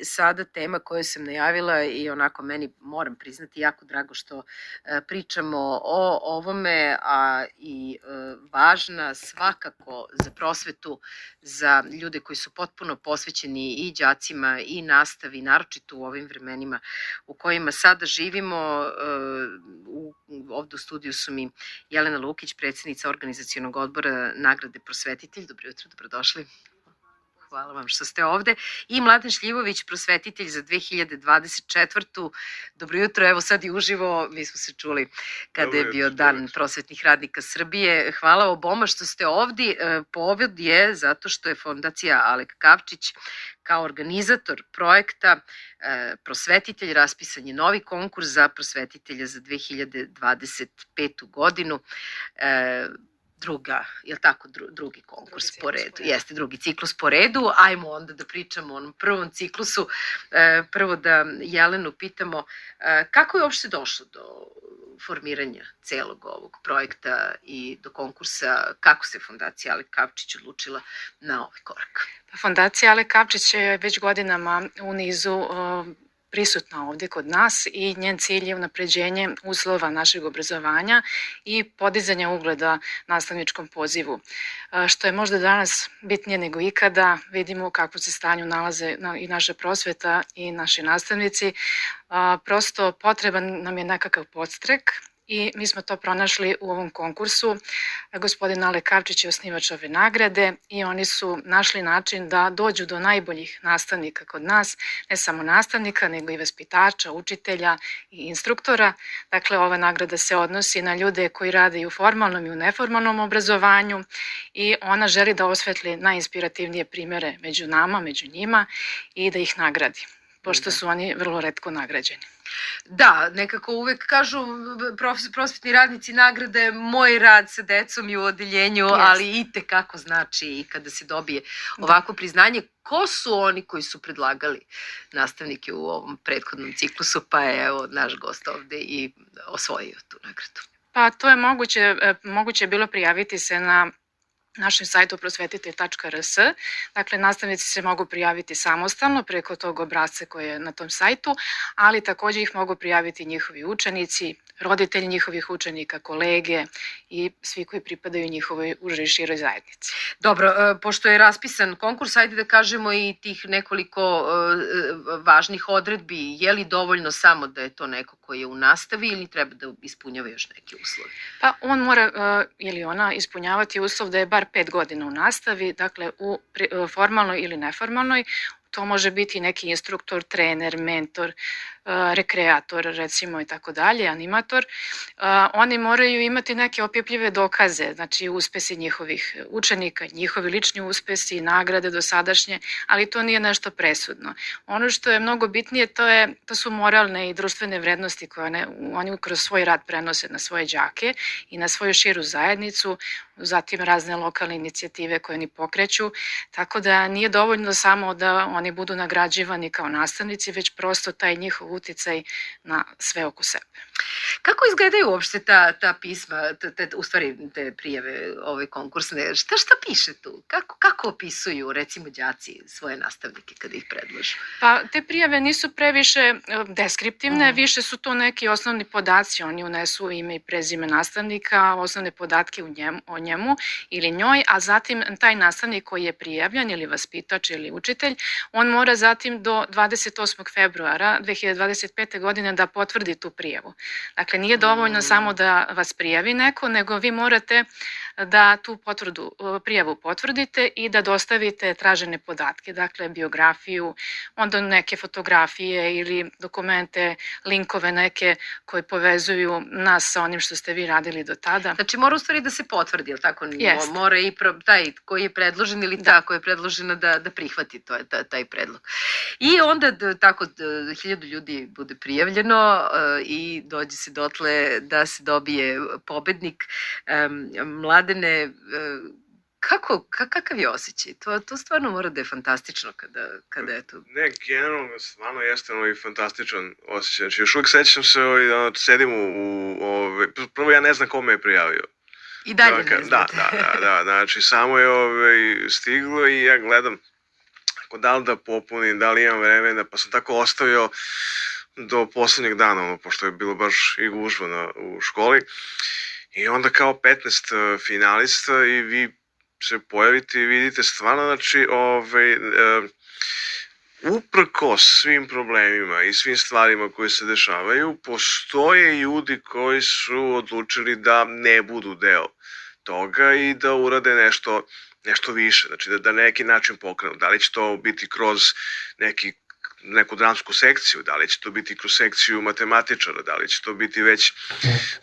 Sada tema koju sam najavila i onako meni, moram priznati, jako drago što pričamo o ovome, a i važna svakako za prosvetu, za ljude koji su potpuno posvećeni i đacima i nastavi, naročito u ovim vremenima u kojima sada živimo. Ovde u studiju su mi Jelena Lukić, predsednica organizacionog odbora nagrade Prosvetitelj. Dobro jutro, dobrodošli. Hvala vam što ste ovde. I Mladen Šljivović, prosvetitelj za 2024. Dobro jutro, evo sad i uživo, mi smo se čuli kada je bio Dan prosvetnih radnika Srbije. Hvala oboma što ste ovde. Povod je zato što je Fondacija Alek Kavčić kao organizator projekta Prosvetitelj, raspisan je novi konkurs za prosvetitelja za 2025. godinu. Drugi konkurs po redu. Jeste, drugi ciklus po redu. Ajmo onda da pričamo o onom prvom ciklusu. Prvo da Jelenu pitamo kako je uopšte došlo do formiranja celog ovog projekta i do konkursa, kako se Fondacija Alek Kavčić odlučila na ovaj korak? Fondacija Alek Kavčić je već godinama u nizu prisutna ovde kod nas i njen cilj je unapređenje uslova našeg obrazovanja i podizanja ugleda nastavničkom pozivu. Što je možda danas bitnije nego ikada, vidimo kako se stanju nalaze i naša prosveta i naši nastavnici. Prosto potreban nam je nekakav podstrek i mi smo to pronašli u ovom konkursu. Gospodin Alek Kavčić je osnivač ove nagrade i oni su našli način da dođu do najboljih nastavnika kod nas, ne samo nastavnika, nego i vaspitača, učitelja i instruktora. Dakle, ova nagrada se odnosi na ljude koji rade i u formalnom i u neformalnom obrazovanju i ona želi da osvetli najinspirativnije primere među nama, među njima i da ih nagradi, pošto su oni vrlo retko nagrađeni. Da, nekako uvek kažu prosvetni radnici nagrade moj rad sa decom i u odeljenju, ali i tekako znači i kada se dobije ovako priznanje. Ko su oni koji su predlagali nastavnike u ovom prethodnom ciklusu, pa je evo naš gost ovde i osvojio tu nagradu? Pa to je moguće bilo prijaviti se na našem sajtu prosvetitelj.rs. Dakle, nastavnici se mogu prijaviti samostalno preko tog obrasca koji je na tom sajtu, ali takođe ih mogu prijaviti njihovi učenici, roditelji njihovih učenika, kolege i svi koji pripadaju njihovoj užoj i široj zajednici. Dobro, pošto je raspisan konkurs, ajde da kažemo i tih nekoliko važnih odredbi. Je li dovoljno samo da je to neko koji je u nastavi ili treba da ispunjava još neki uslovi? Pa on mora ili ona ispunjavati uslov da je bar 5 godina u nastavi, dakle u formalnoj ili neformalnoj. To može biti neki instruktor, trener, mentor, rekreator, recimo i tako dalje, animator. Oni moraju imati neke opipljive dokaze, znači uspesi njihovih učenika, njihovi lični uspesi, nagrade dosadašnje, ali to nije nešto presudno. Ono što je mnogo bitnije, to su moralne i društvene vrednosti koje oni kroz svoj rad prenose na svoje đake i na svoju širu zajednicu, zatim razne lokalne inicijative koje oni pokreću, tako da nije dovoljno samo da oni budu nagrađivani kao nastavnici, već prosto taj njihov uticaj na sve oko sebe. Kako izgledaju uopšte ta pisma, u stvari te prijave ove konkursne? Šta piše tu? Kako opisuju, recimo, đaci svoje nastavnike kada ih predlažu? Pa te prijave nisu previše deskriptivne, više su to neki osnovni podaci. Oni unesu ime i prezime nastavnika, osnovne podatke o njemu ili njoj, a zatim taj nastavnik koji je prijavljen ili vaspitač ili učitelj, on mora zatim do 28. februara 2025. godine da potvrdi tu prijavu. Dakle, nije dovoljno samo da vas prijavi neko, nego vi morate da tu prijavu potvrdite i da dostavite tražene podatke, dakle biografiju, onda neke fotografije ili dokumente, linkove neke koji povezuju nas sa onim što ste vi radili do tada. Znači mora u stvari da se potvrdi, ili tako? Jeste. Mora i taj koji je predložen ili ta koja je predložena da prihvati taj predlog. I onda tako 1000 ljudi bude prijavljeno i dođe se dotle da se dobije pobednik. Mladene, kakav je osjećaj? To stvarno mora da je fantastično kada je to... Ne, generalno stvarno jeste fantastičan osjećaj. Znači, još uvijek sećam se da sedim prvo ja ne znam ko me je prijavio. I dalje ne znate. Da, znači samo je stiglo i ja gledam kako, da li da popunim, da li imam vremena, pa sam tako ostavio do poslednjeg dana, pošto je bilo baš i gužva u školi. I onda kao 15 finalista i vi se pojavite i vidite stvarno, znači, uprkos svim problemima i svim stvarima koje se dešavaju, postoje ljudi koji su odlučili da ne budu deo toga i da urade nešto više, znači da na neki način pokrenu. Da li će to biti kroz neku dramsku sekciju, da li će to biti kroz sekciju matematičara, da li će to biti već,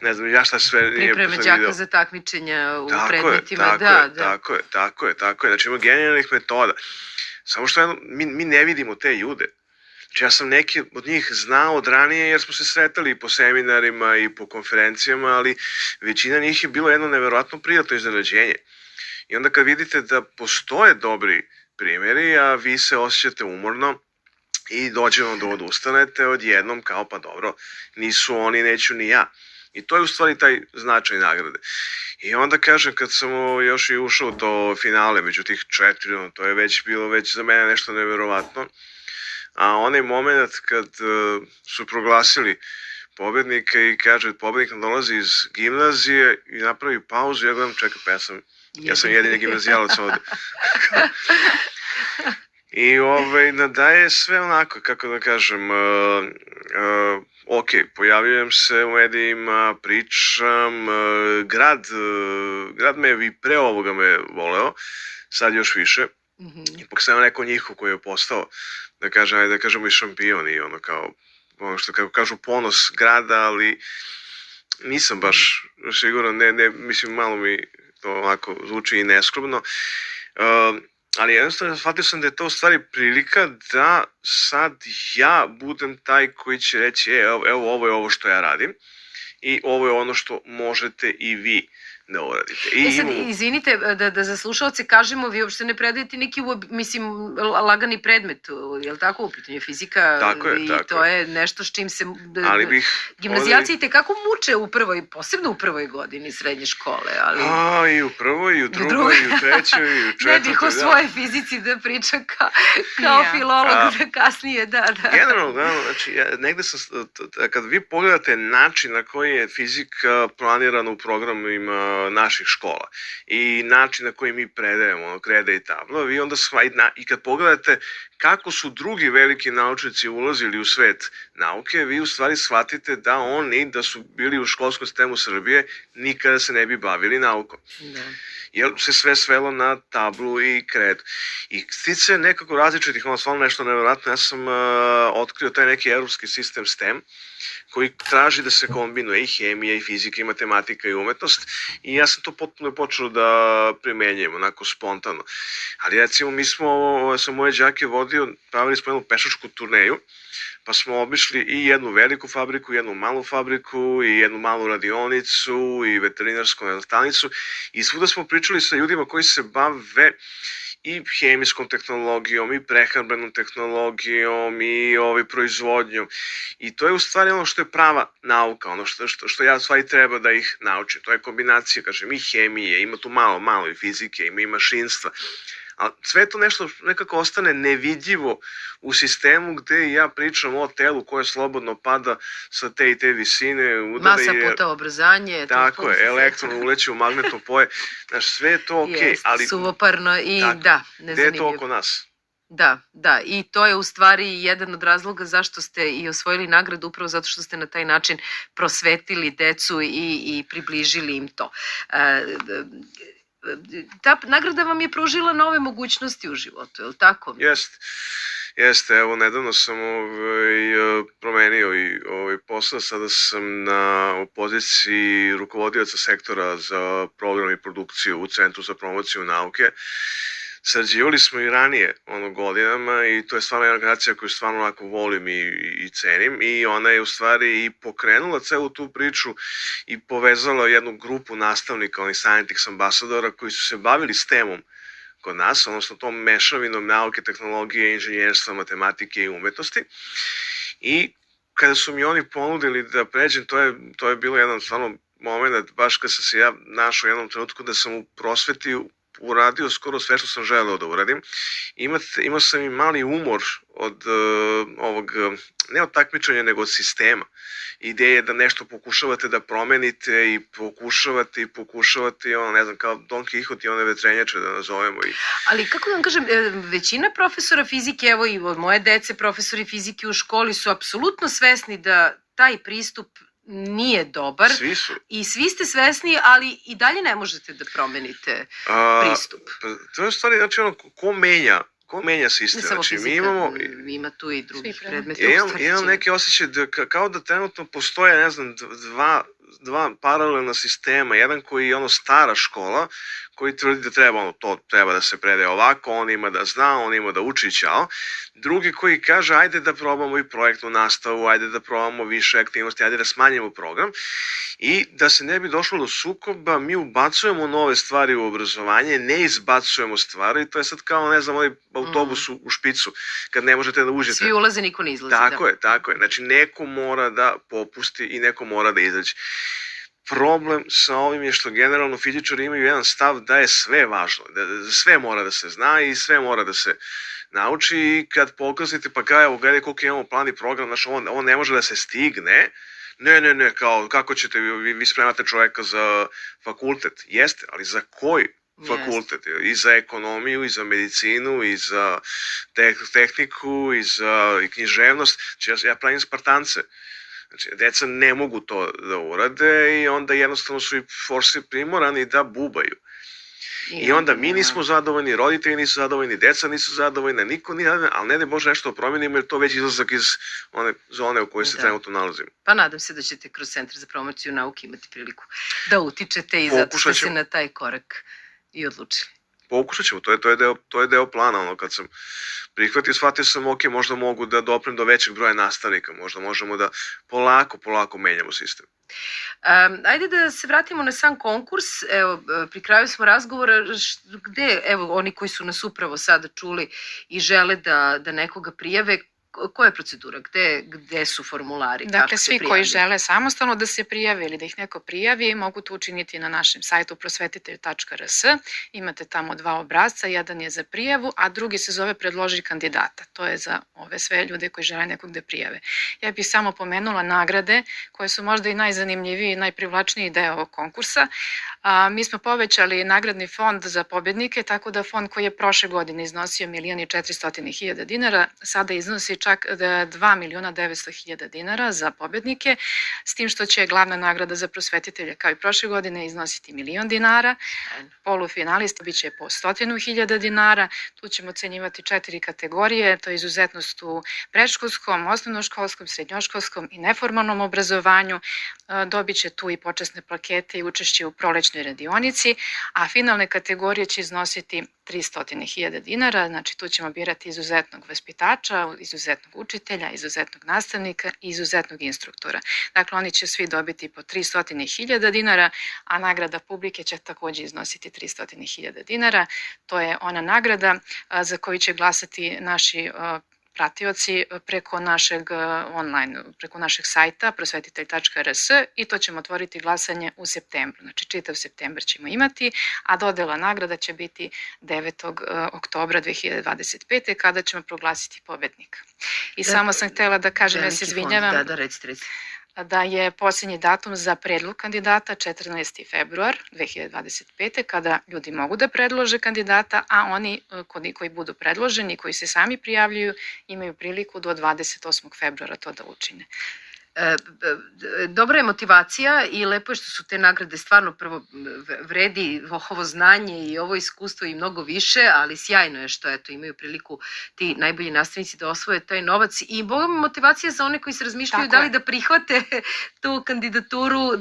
ne znam, ja šta sve nije pripreme đaka za takmičenja u predmetima. Tako je. Znači ima genijalnih metoda. Samo što mi ne vidimo te ljude. Znači ja sam neki od njih znao od ranije jer smo se sretali i po seminarima i po konferencijama, ali većina njih je bilo jedno neverovatno prijatno iznenađenje. I onda kad vidite da postoje dobri primjeri, a vi se osjećate umorno i dođe vam da odustanete odjednom kao pa dobro, nisu oni, neću ni ja. I to je u stvari taj značaj nagrade. I onda kažem, kad sam još i ušao do finale, među tih 4, to je već bilo za mene nešto neverovatno. A onaj moment kad su proglasili pobednika i kaže pobednik nam dolazi iz gimnazije i napravi pauzu, ja gledam, čekaj, pa ja sam jedini gimnazijalac ovde. I daje sve onako, kako da kažem, ok, pojavljujem se u medijima, pričam, grad me i pre ovoga me voleo, sad još više. Ipak sam neko njihov koji je postao, da kažemo i šampion i ono kao, ono što kako kažu ponos grada, ali nisam baš siguran, ne, mislim malo mi to onako zvuči i neskromno, ali jednostavno shvatio sam da je to u stvari prilika da sad ja budem taj koji će reći evo ovo je ovo što ja radim i ovo je ono što možete i vi da uradite. Sad, izvinite, da za slušalce kažemo, vi uopšte ne predajete neki, mislim, lagani predmet, je li tako, u pitanju fizika? Tako je. To je nešto s čim se gimnazijalci itekako muče posebno u prvoj godini srednje škole. I u prvoj, i u drugoj, i u trećoj, i u četvrtoj. Ne bih o svojoj fizici da pričam kao filolog kasnije, da. Generalno, znači, negde sam, kad vi pogledate način na koji je fizika planirana u programima naših škola i način na koji mi predajemo krede i tablo, vi onda i kad pogledate kako su drugi veliki naučnici ulazili u svet nauke, vi u stvari shvatite da oni, da su bili u školskom sistemu Srbije, nikada se ne bi bavili naukom. Jer se sve svelo na tablu i kredu. I stice nekako različitih, ono stvarno nešto nevjerojatno, ja sam otkrio taj neki evropski sistem STEM, koji traži da se kombinuje i hemija, i fizika, i matematika, i umetnost, i ja sam to potpuno počeo da primenjujem, onako spontano. Ali recimo, sam moje đake vodio, pravili smo jednu pešačku turneju, pa smo obišli i jednu veliku fabriku, jednu malu fabriku, i jednu malu radionicu, i veterinarsku stanicu, i svuda smo pričali sa ljudima koji se bave i hemijskom tehnologijom, i prehrambenom tehnologijom, i proizvodnjom. I to je u stvari ono što je prava nauka, ono što ja u stvari treba da ih naučim. To je kombinacija, kažem, i hemije, ima tu malo i fizike, ima i mašinstva. A sve to nešto nekako ostane nevidljivo u sistemu gde ja pričam o telu koje slobodno pada sa te i te visine. Masa puta obrazanje. Tako je, elektron uleće u magnetno poje. Znaš, sve je to okej. Ali suvoparno i da, nezanimljivo. Gde je to oko nas? Da, i to je u stvari jedan od razloga zašto ste i osvojili nagradu, upravo zato što ste na taj način prosvetili decu i približili im to. Ta nagrada vam je pružila nove mogućnosti u životu, je li tako? Jeste, evo, nedavno sam promenio i posao, sada sam u poziciji rukovodioca sektora za program i produkciju u Centru za promociju nauke. Sarađivali smo i ranije godinama i to je stvarno jedna organizacija koju stvarno onako volim i cenim, i ona je u stvari i pokrenula celu tu priču i povezala jednu grupu nastavnika, onih scientific ambasadora koji su se bavili STEM-om kod nas, odnosno tom mešavinom nauke, tehnologije, inženjerstva, matematike i umetnosti. I kada su mi oni ponudili da pređem, to je bilo jedan stvarno moment, baš kad sam se ja našao u jednom trenutku da sam u prosveti uradio skoro sve što sam želeo da uradim. Imao sam i mali umor od ovog, ne od takmičenja, nego od sistema. Ideja je da nešto pokušavate da promenite i pokušavate i ono, ne znam, kao Don Quixote i one vetrenjače da nazovemo. Ali kako da vam kažem, većina profesora fizike, evo i od moje dece profesori fizike u školi su apsolutno svesni da taj pristup nije dobar. Svi su. I svi ste svesni, ali i dalje ne možete da promenite pristup. To je u stvari, znači ono, ko menja sistem. Ne samo znači, fizika, ima tu i drugih predmeta. Imam neke osjećaje kao da trenutno postoje, ne znam, dva paralelna sistema. Jedan koji je ono stara škola, koji tvrdi da to treba da se predaje ovako, on ima da zna, on ima da uči ćao. Drugi koji kaže, ajde da probamo i projektnu nastavu, ajde da probamo više aktivnosti, ajde da smanjimo program. I da se ne bi došlo do sukoba, mi ubacujemo nove stvari u obrazovanje, ne izbacujemo stvari, to je sad kao, ne znam, onaj autobus u špicu, kad ne možete da uđete. Svi ulaze, niko ne izlazi. Tako je. Znači, neko mora da popusti i neko mora da izađe. Problem sa ovim je što generalno fizičari imaju jedan stav da je sve važno, da sve mora da se zna i sve mora da se nauči i kad pokazite pa kao, evo, gledaj koliko imamo plan i program, znači ovo ne može da se stigne, ne, kao, kako ćete, vi spremate čoveka za fakultet, jeste, ali za koji fakultet? I za ekonomiju, i za medicinu, i za tehniku, i za književnost, znači ja pravim Spartance. Znači, deca ne mogu to da urade i onda jednostavno su i primorani da bubaju. I onda mi nismo zadovoljni, roditelji nisu zadovoljni, deca nisu zadovoljni, niko nije zadovoljni, ali ne da može nešto da promenimo jer to već izlazak iz one zone u kojoj se trenutno nalazimo. Pa nadam se da ćete kroz Centar za promociju nauke imati priliku da utičete i zato ste se na taj korak i odlučili. Pokušat ćemo, to je deo plana, ono kad sam prihvatio, shvatio sam, ok, možda mogu da doprem do većeg broja nastavnika, možda možemo da polako menjamo sistem. Ajde da se vratimo na sam konkurs, evo, pri kraju smo razgovora, gde, evo, oni koji su nas upravo sada čuli i žele da nekoga prijave, koja je procedura, gde su formulari? Dakle, svi koji žele samostalno da se prijave ili da ih neko prijavi, mogu to učiniti na našem sajtu prosvetitelj.rs. Imate tamo 2 obrasca, jedan je za prijavu, a drugi se zove predloži kandidata. To je za ove sve ljude koji žele nekog da prijave. Ja bih samo pomenula nagrade, koje su možda i najzanimljiviji i najprivlačniji deo ovog konkursa. Mi smo povećali nagradni fond za pobednike, tako da fond koji je prošle godine iznosio 1.400.000 dinara, sada iznosi čak 2.900.000 dinara za pobednike, s tim što će glavna nagrada za prosvetitelje kao i prošle godine iznositi 1.000.000 dinara, polufinalisti biće po 100.000 dinara, tu ćemo ocenjivati 4 kategorije, to je izuzetnost u predškolskom, osnovnoškolskom, srednjoškolskom i neformalnom obrazovanju, dobit će tu i počasne plakete i učešće u prolećnoj radionici, a finalne kategorije će iznositi 300.000 dinara, znači tu ćemo birati izuzetnog vaspitača, izuzetnog učitelja, izuzetnog nastavnika i izuzetnog instruktora. Dakle, oni će svi dobiti po 300.000 dinara, a nagrada publike će takođe iznositi 300.000 dinara. To je ona nagrada za koju će glasati naši pratioci preko našeg online, preko našeg sajta prosvetitelj.rs i to ćemo otvoriti glasanje u septembru. Znači, čitav septembar ćemo imati, a dodela nagrada će biti 9. oktobra 2025. kada ćemo proglasiti pobednika. I samo sam htela da kažem, ja se izvinjavam, da je posljednji datum za predlog kandidata 14. februar 2025. kada ljudi mogu da predlože kandidata, a oni koji budu predloženi, koji se sami prijavljuju, imaju priliku do 28. februara to da učine. Dobra je motivacija i lepo je što su te nagrade stvarno prvo vredi ovo znanje i ovo iskustvo i mnogo više, ali sjajno je što eto imaju priliku ti najbolji nastavnici da osvoje taj novac i boga mi motivacija za one koji se razmišljaju da li da prihvate tu kandidaturu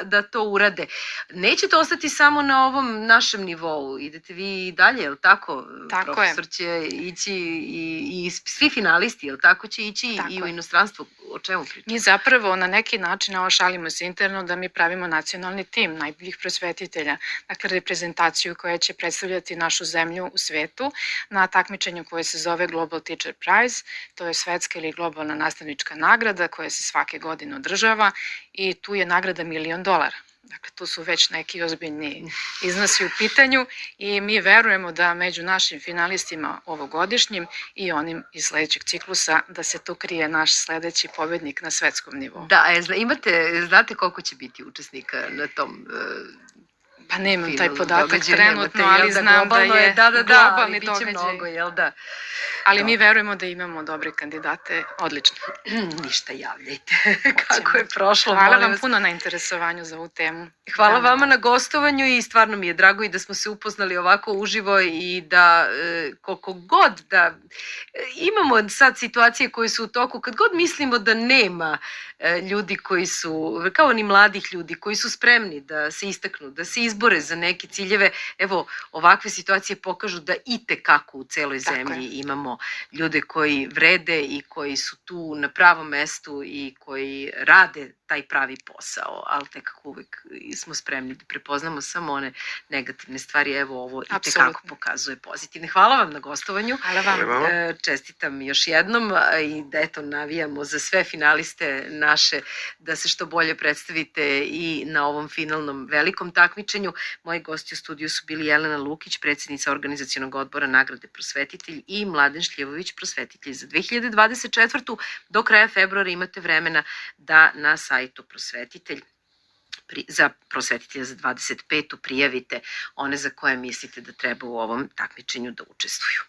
da to urade. Neće to ostati samo na ovom našem nivou, idete vi i dalje, je li tako? Profesor će ići i svi finalisti, je li tako, će ići i u inostranstvo, o čemu pričamo? Mi zapravo na neki način šalimo se interno da mi pravimo nacionalni tim najboljih prosvetitelja, dakle reprezentaciju koja će predstavljati našu zemlju u svetu na takmičenju koje se zove Global Teacher Prize, to je svetska ili globalna nastavnička nagrada koja se svake godine održava i tu je nagrada $1.000.000. Dakle, tu su već neki ozbiljni iznosi u pitanju i mi verujemo da među našim finalistima ovogodišnjim i onim iz sledećeg ciklusa da se tu krije naš sledeći pobednik na svetskom nivou. Da, znate koliko će biti učesnika na tom Pa nemam taj finalnom podatak događaju? trenutno, Nemate, ali znam da je globalni biće događaj. mnogo, jel da? Ali mi verujemo da imamo dobre kandidate, odlično. Ništa, javljajte kako je prošlo. Hvala molim vam vas. puno na interesovanju za ovu temu. Hvala vama na gostovanju i stvarno mi je drago i da smo se upoznali ovako uživo i da koliko god da imamo sad situacije koje su u toku, kad god mislimo da nema ljudi koji su, kao ni mladih ljudi, koji su spremni da se istaknu, da se izbore za neke ciljeve, evo ovakve situacije pokažu da itekako u celoj zemlji imamo ljude koji vrede i koji su tu na pravom mestu i koji rade taj pravi posao, ali nekako uvek smo spremni da prepoznamo samo one negativne stvari. Evo ovo itekako pokazuje pozitivne. Hvala vam na gostovanju. Hvala vam. Čestitam još jednom i da eto navijamo za sve finaliste naše da se što bolje predstavite i na ovom finalnom velikom takmičenju. Moji gosti u studiju su bili Jelena Lukić, predsjednica organizacionog odbora Nagrade Prosvetitelj i Mladen Šljivović, prosvetitelj za 2024. Do kraja februara imate vremena da na sajtu Prosvetitelj za prosvetitelja za 25. prijavite one za koje mislite da treba u ovom takmičenju da učestvuju.